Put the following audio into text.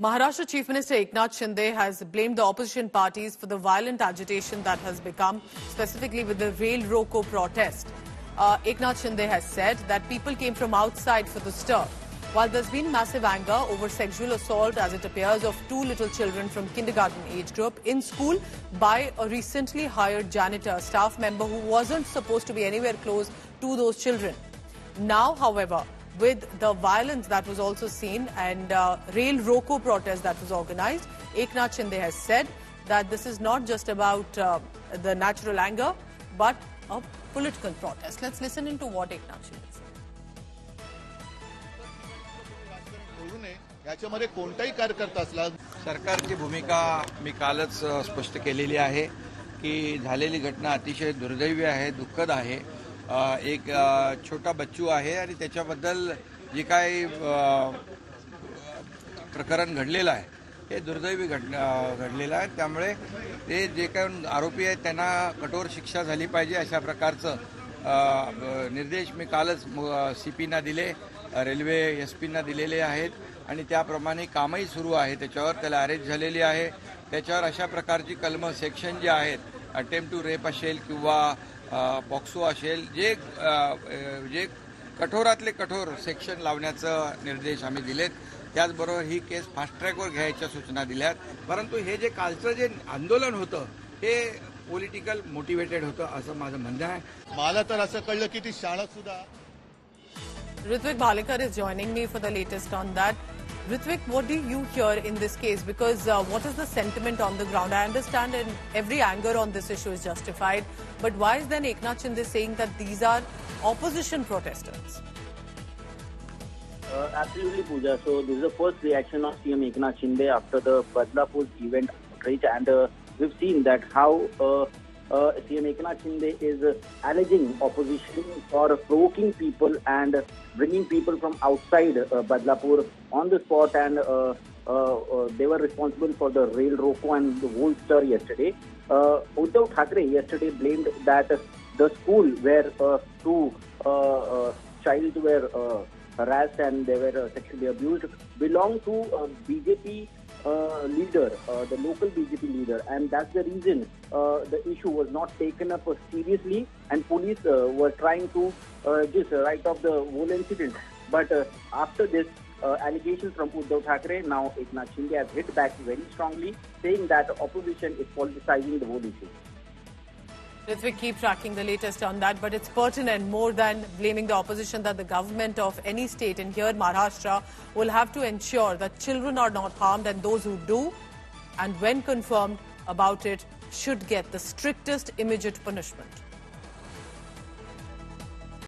Maharashtra Chief Minister Eknath Shinde has blamed the opposition parties for the violent agitation that has become, specifically with the Rail Roko protest. Eknath Shinde has said that people came from outside for the stir. While there's been massive anger over sexual assault, as it appears, of two little children from kindergarten age group in school by a recently hired janitor, staff member who wasn't supposed to be anywhere close to those children. Now, however, with the violence that was also seen and Rail Roko protest that was organized, Eknath Shinde has said that this is not just about the natural anger, but a political protest. Let's listen into what Eknath Shinde said. याच्यामध्ये कोणताही कार्यकर्ता असला सरकारची भूमिका मी कालच स्पष्ट केलेली आहे की झालेली घटना अतिशय दुर्दैवी आहे, दुःखद आहे. एक छोटा बच्चू आहे आणि त्याच्याबद्दल जे काही प्रकरण घडलेलं आहे हे दुर्दैवी घडलेलं आहे. त्यामुळे ते जे काही आरोपी आहेत त्यांना कठोर शिक्षा झाली पाहिजे अशा प्रकारचं निर्देश मी कालच सीपीना दिले, रेल्वे एसपींना दिलेले आहेत आणि त्याप्रमाणे कामही सुरू आहे. त्याच्यावर त्याला अरेस्ट झालेली आहे. त्याच्यावर अशा प्रकारची कलम सेक्शन जे आहेत, अटेम्प्ट टू रेप असेल किंवा पॉक्सो असेल, जे कठोरातले कठोर सेक्शन लावण्याचं निर्देश आम्ही दिलेत. त्याचबरोबर ही केस फास्ट ट्रॅकवर घ्यायच्या सूचना दिल्यात. परंतु हे जे कालचं जे आंदोलन होतं हे पॉलिटिकल मोटिवेटेड होतं असं माझं म्हणणं आहे. मला तर असं कळलं की ती शाळा सुद्धा. Ritvik Bhalekar is joining me for the latest on that. Ritvik, what do you hear in this case? Because what is the sentiment on the ground? I understand every anger on this issue is justified, but why is then Eknath Shinde saying that these are opposition protesters? Absolutely, Pooja. So this is the first reaction of CM Eknath Shinde after the Badlapur event outrage, and we've seen that how CM Eknath Shinde is alleging opposition for provoking people and bringing people from outside Badlapur on the spot, and they were responsible for the Rail Roko and the whole stir yesterday. Uddhav Thackeray yesterday blamed that the school where two child were harassed and they were sexually abused belonged to BJP leader, the local BJP leader, and that's the reason the issue was not taken up seriously, and police were trying to just write off the whole incident. But after this allegations from Uddhav Thackeray, now Eknath Shinde has hit back very strongly, saying that opposition is politicizing the whole issue. Ritvik, keep tracking the latest on that, but it's pertinent more than blaming the opposition that the government of any state, and here Maharashtra, will have to ensure that children are not harmed, and those who do, and when confirmed about it, should get the strictest immediate punishment.